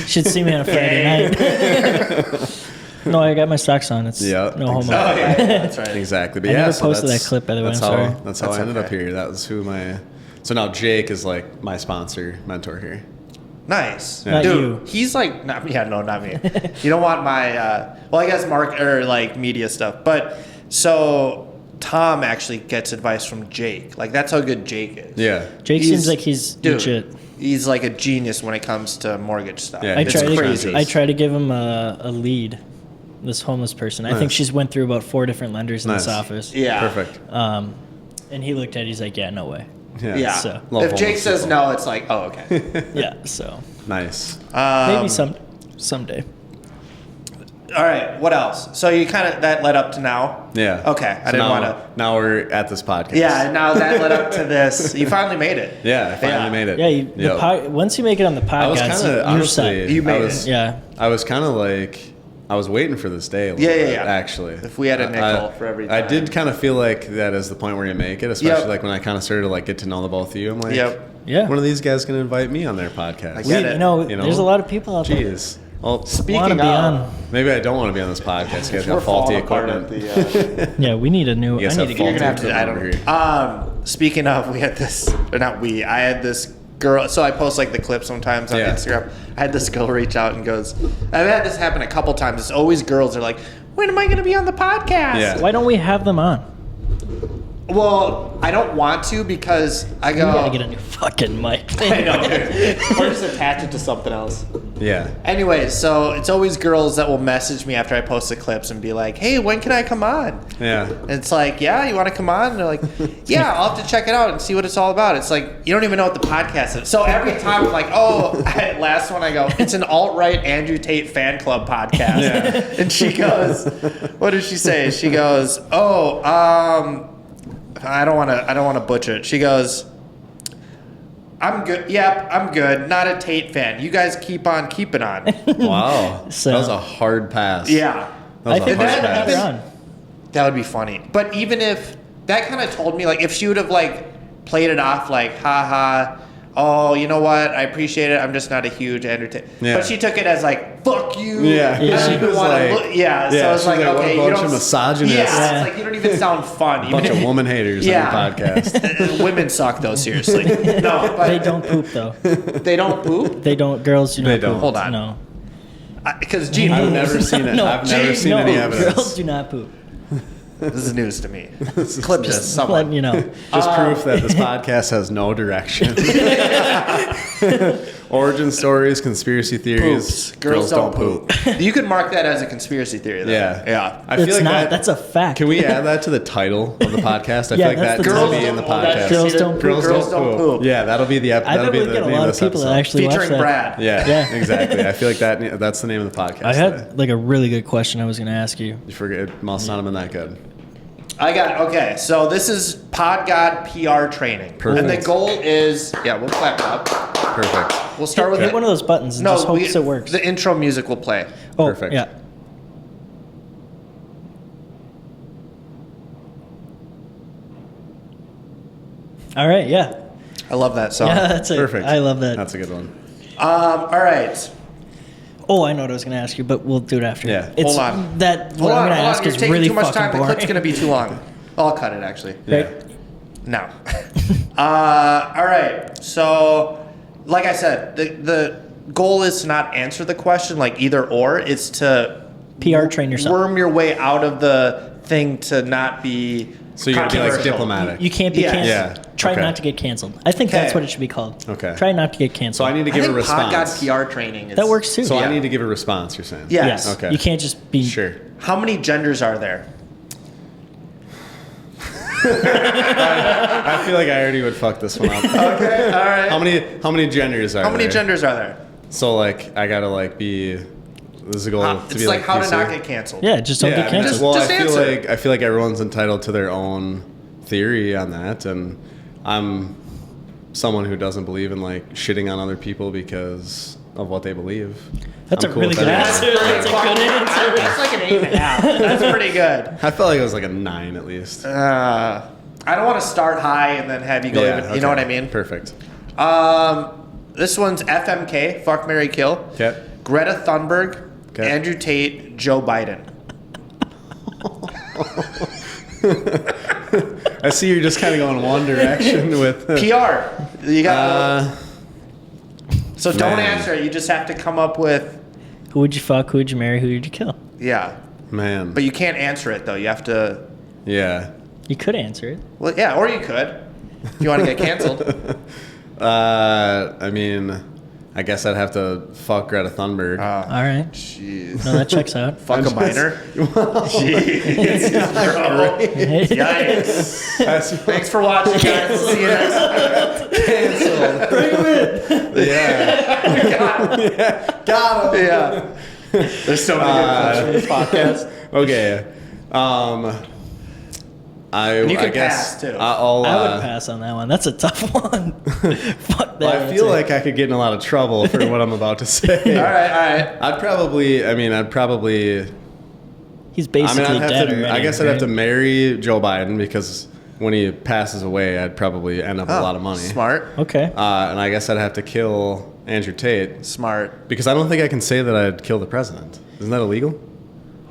Should see me on a Friday night. No, I got my socks on. It's Yeah, no homo. exactly. Oh, yeah, that's right. Exactly. But I yeah, never so posted that's- that clip, by the way, That's I'm how, sorry. That's how That's I ended up okay. here. That was who my. So now Jake is like my sponsor, mentor here. Nice. Not Dude, you. he's like, not me. You don't want my, well, I guess mark or like media stuff. But so Tom actually gets advice from Jake. Like, that's how good Jake is. Yeah. Jake He's- seems like he's dude, legit. He's like a genius when it comes to mortgage stuff. Yeah, I it's try crazy. to give him a lead. This homeless person. I think Nice. she's went through about 4 different lenders in this Nice. office. Yeah. Perfect. And he looked at it. He's like, yeah, no way. Yeah. So- Love If Jake homeless says people. no, it's like, oh, okay. Yeah. So Nice. maybe someday. All right. What else? So you kind of, that led up to now? Yeah. Okay. I didn't want to. Now we're at this podcast. Yeah. Now that led up to this. You finally made it. Yeah, I finally made it. Yeah. Yep. Once you make it on the I was podcast, kind of you're honestly. set. You made I was, it. Yeah. I was kind of like. I was waiting for this day. A little Yeah, bit, yeah. Actually, If we had a nickel for every I time. did kind of feel like that is the point where you make it, especially Yep. like when I kind of started to like get to know the both of you. I'm like, Yep. Yeah. one of these guys gonna invite me on their podcast. I get it. You know, You know? there's a lot of people out there. Jeez. Well, Want Speaking to be of, on. maybe I don't want to be on this podcast. You guys we're got faulty falling apart equipment. at the. Yeah, we need a new. You guys I have need to You're get. gonna have to. I Over don't. Speaking of, we had this, or not we. I had this girl. So I post like the clips sometimes on Yeah. Instagram. I had this girl reach out and goes, I've had this happen a couple times. It's always girls are like, when am I gonna be on the podcast? Yeah. Why don't we have them on? Well, I don't want to because I We go. gotta get a new fucking mic. I know, dude. Or just attach it to something else. Yeah. Anyways, so it's always girls that will message me after I post the clips and be like, "Hey, when can I come on?" Yeah. And it's like, "Yeah, you want to come on?" And they're like, "Yeah, I'll have to check it out and see what it's all about." It's like, you don't even know what the podcast is. So every time I'm like, "Oh," last one I go, "It's an alt-right Andrew Tate fan club podcast." Yeah. And she goes, what does she say? She goes, "Oh, I don't want to butcher it." She goes, "I'm good. Yep, I'm good. Not a Tate fan. You guys keep on keeping on." Wow. So- that was a hard pass. Yeah. That was I think a we hard should have pass. her on. That would be funny. But even if that kind of told me, like, if she would have like played it off like, "Ha, oh, you know what? I appreciate it. I'm just not a huge entertainer." Yeah. But she took it as like, "Fuck you." Yeah. Yeah, I don't she even was want like- to look. Yeah. So yeah, it's she's like, like, what a okay, you bunch don't. of misogynists. Yeah. Yeah. It's like you don't even sound fun. Bunch of woman haters Yeah. on your podcast. Women suck though. Seriously. No, but They don't poop though. They don't poop. They don't. Girls do not They don't. poop. Hold on. No. Because Gene, I've never seen it. No, I've never seen no, any evidence. Girls do not poop. this is news to me. Clip this. Just Someone. letting you know. Just proof that this podcast has no direction. Origin stories, conspiracy theories. Poops. Girls don't poop. You could mark that as a conspiracy theory, though. Yeah. Yeah. I feel It's like not. That's a fact. Can we add that to the title of the podcast? I Yeah, feel like that's that the needs to title. be in the Oh, that's podcast. Girls don't poop. Girls don't poop. Yeah, that'll be the I that'll bet be we the get a name lot of of this people that episode. actually watch Featuring that. Brad. Yeah, Yeah. exactly. I feel like that's the name of the podcast. I today. had like a really good question I was going to ask you. You forget it must not have been that good. Okay, so this is Pod God PR training. Perfect. And the goal is, we'll clap it up. Perfect. We'll start with Hit one of those buttons and just hopes it works. The intro music will play. Oh, Perfect. yeah. All right, yeah. I love that song. Yeah, that's it. Perfect. I love that. That's a good one. All right. Oh, I know what I was going to ask you, but we'll do it after. Yeah. It's, Hold on. That Hold what I'm on, going to hold on. ask You're is taking really too much fucking time. The boring. clip's going to be too long. I'll cut it, actually. Yeah. No. All right. So, like I said, the goal is to not answer the question like either or. It's to PR train yourself. worm your way out of the thing to not be So you're gonna be like controversial. diplomatic. You can't be Yeah. canceled. Yeah. Try Okay. not to get canceled. I think that's Okay. what it should be called. Okay. Try not to get So canceled. I need to I give a think Pod God response. PR training is... That works too. So Yeah. I need to give a response. You're saying? Yes. Yes. Okay. You can't just be. Sure. How many genders are there? I feel like I already would fuck this one up. Okay. All right. How many genders are How many there? genders are there? So like I gotta like be. This is a goal to It's be like how to PC. not get canceled. Yeah, just don't Yeah, get I mean, canceled. well, Just I feel answer. like everyone's entitled to their own theory on that, and I'm someone who doesn't believe in like shitting on other people because of what they believe. That's I'm a cool really with good that. answer. That's a good answer. That's like an 8.5. That's pretty good. I felt like it was like a 9 at least. I don't want to start high and then have you go even. You know what I mean? Perfect. This one's FMK, Fuck, Marry, Kill. Okay. Greta Thunberg, Okay. Andrew Tate, Joe Biden. I see you're just kind of going one direction with. PR. You got. Uh, So don't man. answer it. You just have to come up with. Who would you fuck? Who would you marry? Who would you kill? Yeah, man. but you can't answer it though. You have to. Yeah. You could answer it. Well, yeah, or you could. If you want to get canceled. I mean, I guess I'd have to fuck Greta Thunberg. All right. Jeez. No, that checks out. Fuck a minor. Jeez, bro. Yikes. That's Thanks for watching, guys. We'll see you next time. yeah. Got him. Yeah. There's so many good questions in this podcast. Okay. You I can guess pass, too. I'll, I would pass on that one. That's a tough one. Fuck that. I feel answer. like I could get in a lot of trouble for what I'm about to say. All right. I'd probably. He's basically I'd have dead to. already. I guess I'd have to right? marry Joe Biden because when he passes away, I'd probably end up with a lot of money. Smart. Okay. And I guess I'd have to kill Andrew Tate Smart. because I don't think I can say that I'd kill the president. Isn't that illegal?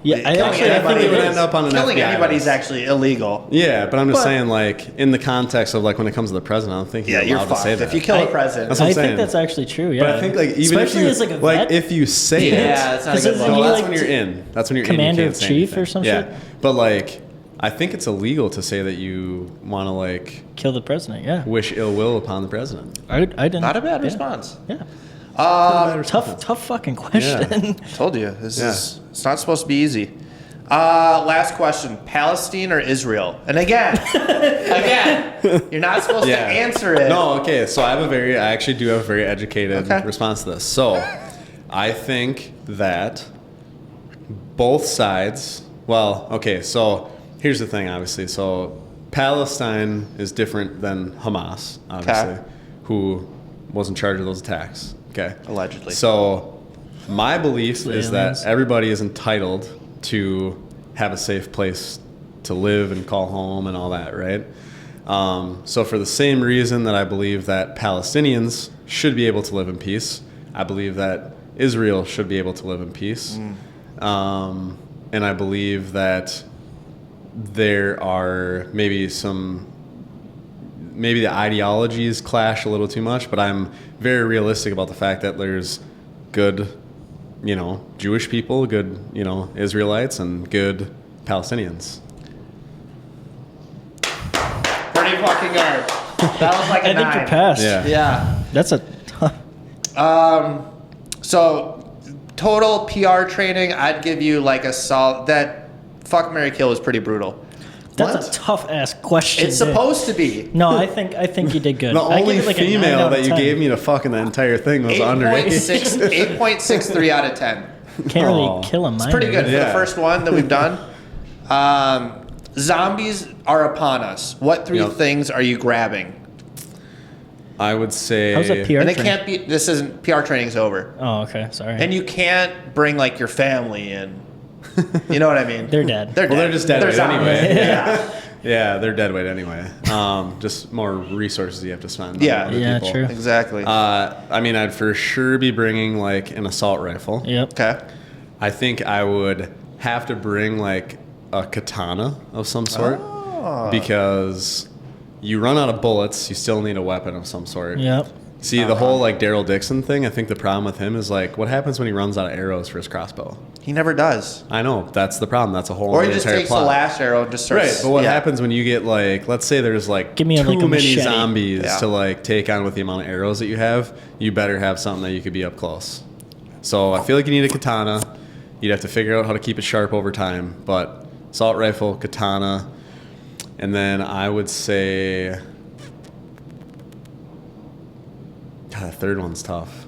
Yeah, I Killing actually I think anybody it would is. end up on an Killing FBI anybody's list. actually illegal. Yeah, but I'm just But- saying, like, in the context of, like, when it comes to the president, I don't think Yeah, you're you're allowed to say fucked. that. If you kill a I- president. That's what I'm I saying. think that's actually true. Yeah. But I think, like, even especially if you, as like a like, vet, if you say it, Yeah, that's not a Because good then one. no, you, that's like, when you're in. That's when you're Commander in. You of can't say Chief or anything. some yeah. shit? But, like, I think it's illegal to say that you want to, like, kill the president. Yeah. wish ill will upon the president. I didn't. Not a bad yeah. response. Yeah. Tough fucking question. Told you it's not supposed to be easy. Last question: Palestine or Israel? And again, you're not supposed to answer it. No, okay. So I actually do have a very educated response to this. So I think that both sides. Well, okay. So here's the thing. Obviously, so Palestine is different than Hamas, obviously, who was in charge of those attacks. Okay, allegedly. So my belief is that everybody is entitled to have a safe place to live and call home and all that, right? So for the same reason that I believe that Palestinians should be able to live in peace, I believe that Israel should be able to live in peace. And I believe that there are maybe the ideologies clash a little too much, but I'm very realistic about the fact that there's good, Jewish people, good, Israelites, and good Palestinians. Pretty fucking good. That was like a 9. I think you passed. Yeah. That's a So total PR training, I'd give you like a solid. That fuck, marry, kill was pretty brutal. That's a tough ass question. It's supposed to be. No, I think you did good. The only female that you gave me to fuck in the entire thing was underage. 8.63 out of 10. Can't really kill a minor. It's pretty good for the first one that we've done. Zombies are upon us. What 3 things are you grabbing? I would say. How's that PR And it training? can't be. This isn't PR training's over. Oh, okay. Sorry. And you can't bring like your family in. You know what I mean? They're dead. They're Well, they're just dead weight anyway. Yeah. Yeah, they're dead weight anyway. Just more resources you have to spend. Yeah. on other Yeah, people. true. Exactly. I mean, I'd for sure be bringing like an assault rifle. Yep. Okay. I think I would have to bring like a katana of some sort because you run out of bullets, you still need a weapon of some sort. Yep. See, the whole like Daryl Dixon thing, I think the problem with him is like, what happens when he runs out of arrows for his crossbow? He never does. I know, that's the problem. That's a whole Or he other just entire takes plot. the last arrow and just starts. Right, but what happens when you get like, let's say there's like Give me too like a many machete. zombies Yeah. to like take on with the amount of arrows that you have, you better have something that you could be up close. So I feel like you need a katana. You'd have to figure out how to keep it sharp over time, but assault rifle, katana, and then I would say, God, the third one's tough.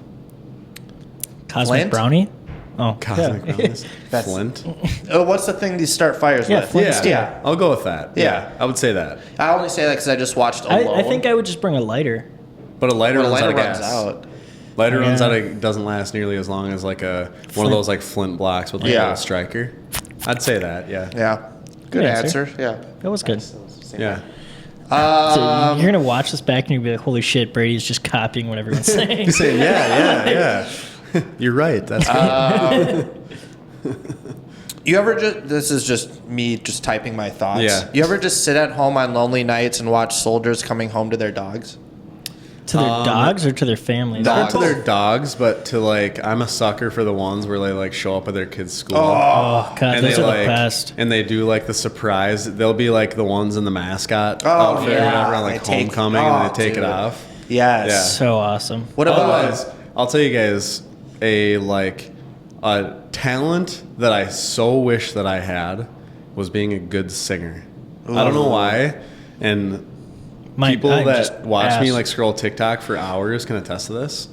Cosmic Flint? Brownie. Oh, Cosmic yeah. rounds. That's- Flint. Oh, what's the thing these start fires Yeah, with? flint Yeah, steel. Yeah. I'll go with that. Yeah. I would say that. I only say that because I just watched Alone. I think I would just bring a lighter. But a lighter When runs the out of lighter runs gas. out. Lighter runs Yeah. out of doesn't last nearly as long as like one of Flint. those like flint blocks with like Yeah. a little striker. I'd say that. Yeah. Yeah. Good Good answer. answer. Yeah. That was good. Yeah. So you're gonna watch this back and you'll be like, "Holy shit, Brady's just copying what everyone's saying." Saying yeah. You're right. That's good. You ever just, this is just me just typing my thoughts. Yeah. You ever just sit at home on lonely nights and watch soldiers coming home to their dogs? To their dogs or to their families? Not to their dogs, but to like I'm a sucker for the ones where they like show up at their kids' school. Oh god, And those they are like, the best. and they do like the surprise. They'll be like the ones in the mascot Oh, outfit yeah. or whatever, on like They take- homecoming, and oh, they take dude. it off. Yes. Yeah. So awesome. What about Otherwise, I'll tell you guys a talent that I so wish that I had was being a good singer. I don't know why, and people I'm that just watch me ass. like scroll TikTok for hours can attest to this.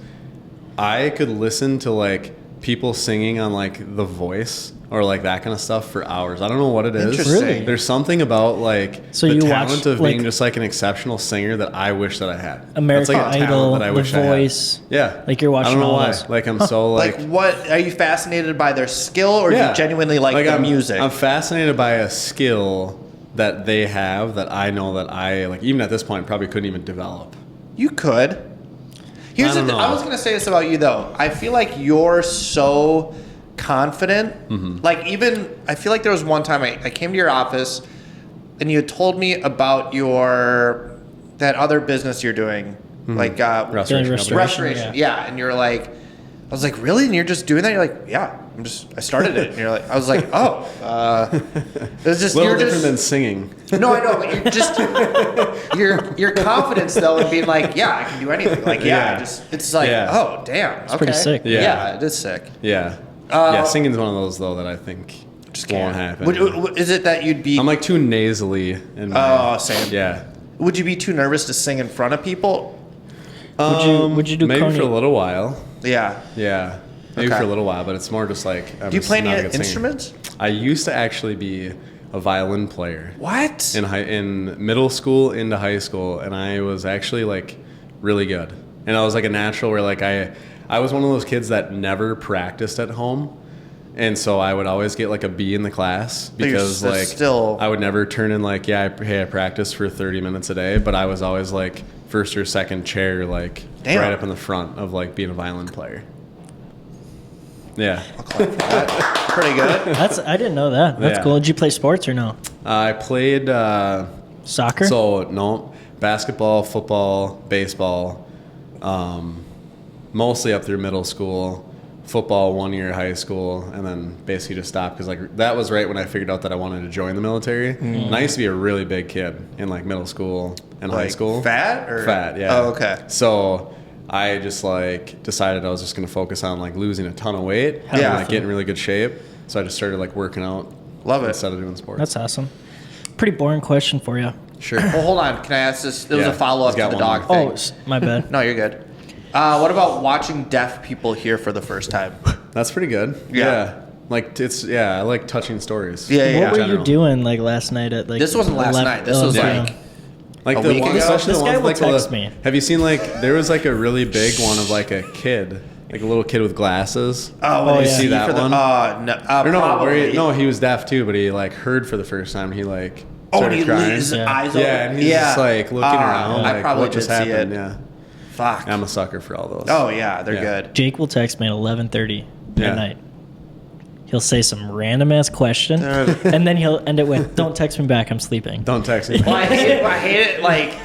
I could listen to like people singing on like The Voice or like that kind of stuff for hours. I don't know what it is. Interesting. Really? There's something about like So the you talent watch, of being like, just like an exceptional singer that I wish that I had. American That's like a Idol, talent that I The wish I had. Voice. Yeah. Like, you're watching I don't know all why. those. Like I'm so like, like what are you fascinated by their skill or do you genuinely like the music? I'm fascinated by a skill that they have that I know that I like even at this point probably couldn't even develop. You could. Here's I the don't thing. know. I was gonna say this about you though. I feel like you're so confident. Mm-hmm. Like even I feel like there was one time I came to your office and you had told me about that other business you're doing, like Restoration. Restoration. restoration. Yeah. And you're like, I was like, really? And you're just doing that? You're like, yeah. I started it. And you're like, I was like, oh, it's just, A little you're different just, than singing. no, I know, but you're just, your confidence though in being like, yeah, I can do anything. Like, Yeah. it's like, Yeah. oh, damn. It's pretty sick. Yeah, it is sick. Yeah. Yeah, singing's one of those, though, that I think just won't happen. Is it that you'd be, I'm like too nasally in my... oh, same. Yeah. Would you be too nervous to sing in front of people? Would you do maybe Coney? for a little while? Yeah. Yeah, maybe Okay. for a little while, but it's more just like... I'm Do you just play not a any good singer. instruments? I used to actually be a violin player What? in middle school into high school, and I was actually like really good. And I was like a natural where like I was one of those kids that never practiced at home. And so I would always get like a B in the class because you're like still- I would never turn in like, I practice for 30 minutes a day, but I was always like first or second chair, like Damn. right up in the front of like being a violin player. Yeah. I'll clap for that. Pretty good. I didn't know that. That's Yeah. cool. Did you play sports or no? I played, Soccer? so no, basketball, football, baseball, mostly up through middle school. Football 1 year high school, and then basically just stopped because like that was right when I figured out that I wanted to join the military. And I used to be a really big kid in like middle school and high Like, school. fat or Fat, yeah. Oh, okay. So I just like decided I was just gonna focus on like losing a ton of weight and Yeah. like getting in really good shape. So I just started like working out. Love it. Instead of doing sports. That's awesome. Pretty boring question for you. Sure. Well, hold on. Can I ask this? There was Yeah, a follow up he's to got the one dog more. thing. Oh, my bad. No, you're good. What about watching deaf people hear for the first time? That's pretty good. Yeah. Like I like touching stories. Yeah, yeah. What were you General. doing like last night at like? This wasn't last 11 night. This was 11 like p.m.? Like A the week one, ago? especially This the guy ones will like text me. Have you seen like there was like a really big one of like a kid, like a little kid with glasses? Oh, Oh, you yeah. See that for the, one? no, Or no, probably. he was deaf too, but he like heard for the first time. He like Oh, started and he crying. his Yeah. eyes open. Yeah, and he's just like looking around. I Like, probably what just did see happened? it. Yeah, Fuck. I'm a sucker for all those. Oh yeah, they're Yeah. good. Jake will text me at 11:30 Yeah. at night. He'll say some random ass question, and then he'll end it with, "Don't text me back. I'm sleeping." Don't text me. Well, I hate it. Like,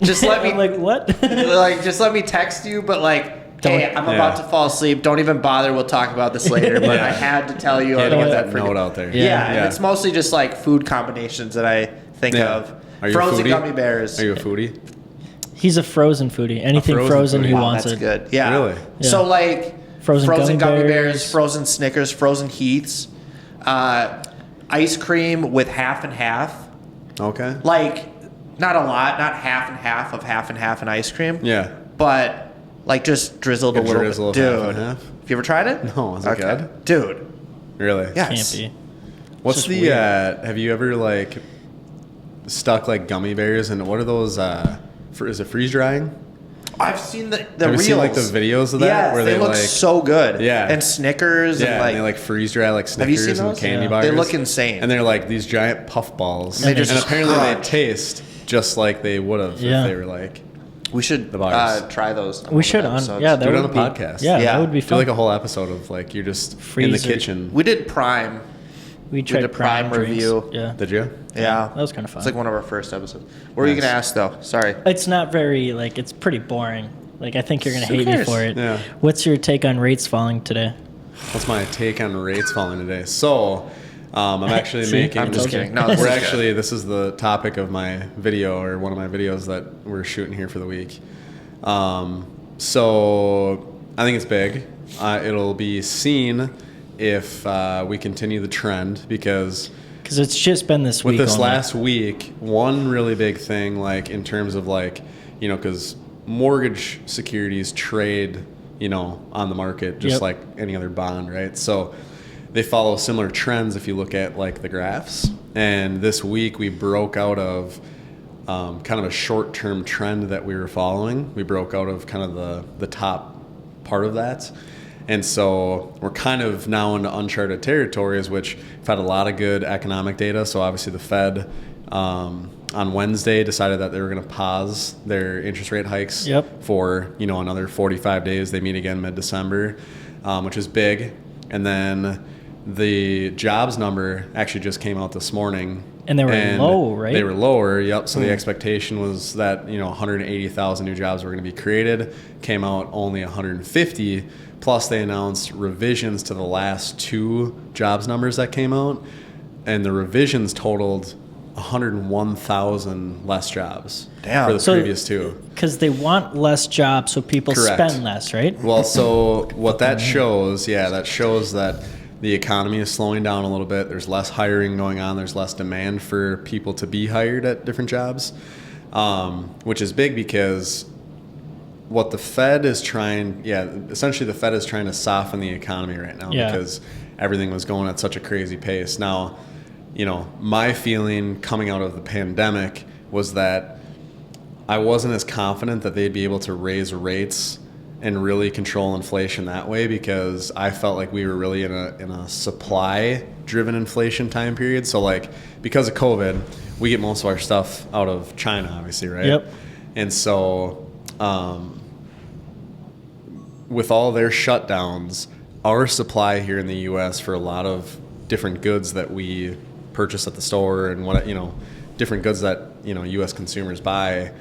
just let me I'm like, what? like just let me text you, but like, hey, I'm about to fall asleep. Don't even bother. We'll talk about this later. But Yeah. I had to tell you. Yeah, I to don't get want that freaking- note out there. Yeah, and Yeah. it's mostly just like food combinations that I think Yeah. of. Are you a Frozen foodie? gummy bears. Are you a foodie? He's a frozen foodie. Anything frozen frozen, foodie. he Wow, wants That's it. good. Yeah. Really? Yeah. So like Frozen gummy gummy bears, bears. frozen Snickers, frozen Heats, ice cream with half and half. Okay. Like not a lot, not half and half in ice cream. Yeah. But like just drizzled a A little drizzle bit. of Dude. half and half? Have you ever tried it? No, is it good? Dude. Really? Yes. Can't be. What's just the? weird. Have you ever like stuck like gummy bears and what are those? Is it freeze drying? I've seen the Have reels. you seen like the videos of that Yes, where they they look like so good. Yeah. And Snickers yeah, and like and they like freeze dry like Have you Snickers seen and those? candy Yeah. bars. They look insane. and they're like these giant puff balls. They just and apparently crunch. they taste just like they would have Yeah. if they were like we should the bars. try those. We should on. Yeah, that do it would on the be, podcast. Yeah, Yeah. that would be do fun. like a whole episode of like you're just in the Freezer. kitchen. We did Prime. we tried did a Prime drinks. review. Yeah. Did you? Yeah. That was kind of fun. It's like one of our first episodes. What were you Nice. gonna ask though? Sorry. It's not very like it's pretty boring. Like I think you're gonna Who hate me cares? for it. Yeah. What's your take on rates falling today? What's my take on rates falling today? So, I'm actually See? making. I'm just kidding. No, this we're is good. actually. This is the topic of my video or one of my videos that we're shooting here for the week. So I think it's big. It'll be seen if we continue the trend because Because it's just been this with week. this only. last week, one really big thing, like in terms of like, because mortgage securities trade, on the market just Yep. like any other bond, right? So they follow similar trends if you look at like the graphs. And this week we broke out of kind of a short-term trend that we were following. We broke out of kind of the top part of that. And so we're kind of now into uncharted territories, which have had a lot of good economic data. So obviously the Fed on Wednesday decided that they were going to pause their interest rate hikes Yep. for another 45 days. They meet again mid-December, which is big. And then the jobs number actually just came out this morning. And they were low, right? They were lower, yep. So the expectation was that, 180,000 new jobs were going to be created. Came out only 150. Plus they announced revisions to the last 2 jobs numbers that came out. And the revisions totaled 101,000 less jobs for the previous 2. Because they want less jobs so people spend less, right? Well, so what that shows, that shows that the economy is slowing down a little bit. There's less hiring going on. There's less demand for people to be hired at different jobs, which is big because what the Fed is trying, essentially the Fed is trying to soften the economy right now because everything was going at such a crazy pace. Now, my feeling coming out of the pandemic was that I wasn't as confident that they'd be able to raise rates and really control inflation that way, because I felt like we were really in a supply-driven inflation time period. So like, because of COVID, we get most of our stuff out of China, obviously, right? Yep. And so with all their shutdowns, our supply here in the U.S. for a lot of different goods that we purchase at the store and different goods that U.S. consumers buy,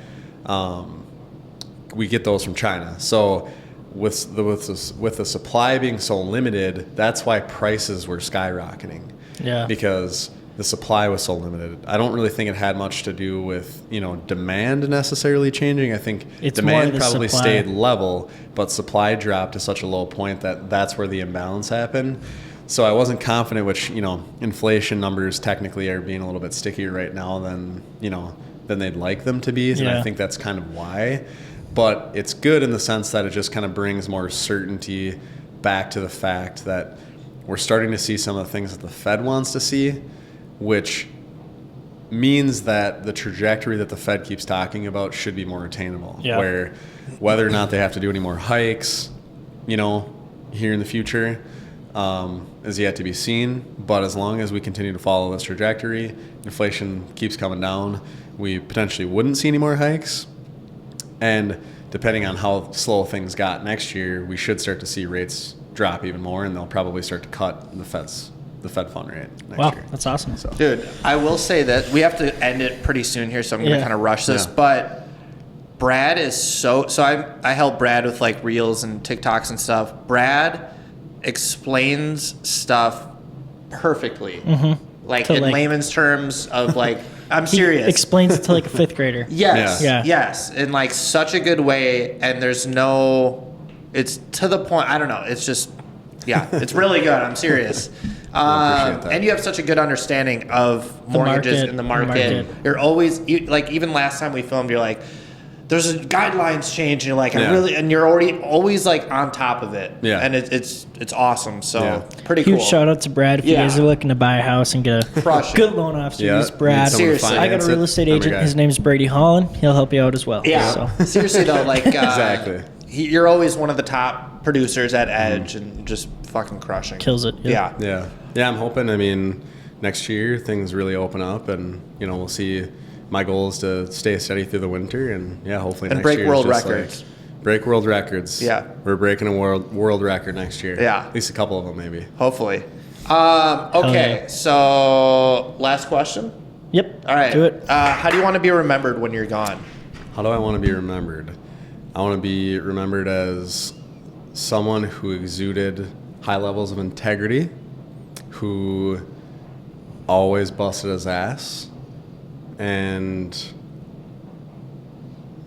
we get those from China. So with the supply being so limited, that's why prices were skyrocketing. Yeah. Because the supply was so limited. I don't really think it had much to do with, demand necessarily changing. I think demand probably stayed level, but supply dropped to such a low point that that's where the imbalance happened. So I wasn't confident, which, inflation numbers technically are being a little bit stickier right now than they'd like them to be. And I think that's kind of why. But it's good in the sense that it just kind of brings more certainty back to the fact that we're starting to see some of the things that the Fed wants to see, which means that the trajectory that the Fed keeps talking about should be more attainable. Yeah. Where whether or not they have to do any more hikes, here in the future, is yet to be seen. But as long as we continue to follow this trajectory, inflation keeps coming down, we potentially wouldn't see any more hikes. And depending on how slow things got next year, we should start to see rates drop even more, and they'll probably start to cut the Fed fund rate next year. That's awesome. So. Dude, I will say that we have to end it pretty soon here, so I'm going to kind of rush this. Yeah. But Brad is so I help Brad with like reels and TikToks and stuff. Brad explains stuff perfectly. Mm-hmm. Like in layman's terms of like, I'm serious. He explains it to like a 5th grader. Yes. Yeah. Yes. In like such a good way. And there's it's to the point. I don't know. It's just, it's really good. I'm serious. And you have such a good understanding of mortgages in the market. You're always even last time we filmed, you're like, there's a guidelines change. And you're like, and you're always like on top of it. Yeah. And it's awesome. So pretty cool. Huge shout out to Brad. If you guys are looking to buy a house and get a good loan officer, use Brad. Seriously. I got a real estate agent. His name's Brady Holland. He'll help you out as well. Yeah. So. Seriously though, like, exactly. You're always one of the top producers at Edge and just fucking crushing. Kills it. Yeah. I'm hoping, next year things really open up and, we'll see. My goal is to stay steady through the winter and hopefully next year. And break world records. Break world records. Yeah. We're breaking a world record next year. Yeah. At least a couple of them maybe. Hopefully. Okay, so last question. Yep. All right. Do it. How do you want to be remembered when you're gone? How do I want to be remembered? I want to be remembered as someone who exuded high levels of integrity, who always busted his ass, and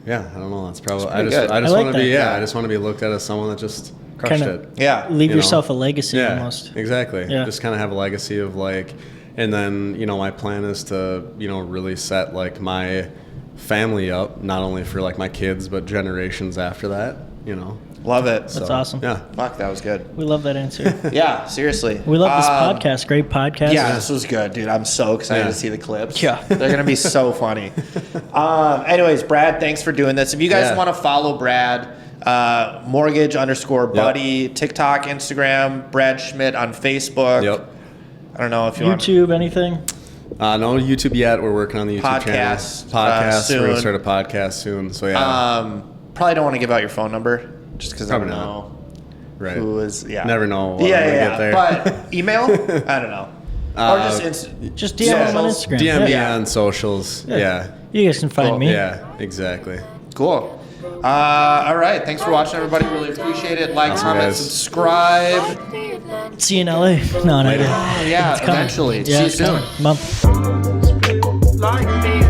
I don't know. That's probably. I just want to be. I just want to be looked at as someone that just crushed it. Yeah. Leave yourself a legacy almost. Exactly. Yeah. Just kind of have a legacy of like, and then my plan is to really set like my family up, not only for like my kids but generations after that. Love it. That's awesome. Yeah. Fuck, that was good. We love that answer. Yeah, seriously. We love this podcast. Great podcast. Yeah, this was good, dude. I'm so excited to see the clips. Yeah. They're going to be so funny. Anyways, Brad, thanks for doing this. If you guys want to follow Brad, mortgage_buddy, TikTok, Instagram, Brad Schmidt on Facebook. Yep. I don't know if you YouTube, anything? No YouTube yet. We're working on the YouTube channel. Podcast. Soon. We're going to start a podcast soon. So probably don't want to give out your phone number just because I don't know. Right. who is Never know. Yeah. Get there. But email, I don't know. Or just DM him on socials. Instagram. DM me Yeah. on socials. Yeah. You guys can find Cool. me. Yeah. Exactly. Cool. All right. Thanks for watching, everybody. Really appreciate it. Like, Awesome, comment, guys. subscribe. See you in LA. No, not Later. yet. Yeah, It's coming. eventually. Yeah, See you it's soon. coming. Month. Like me.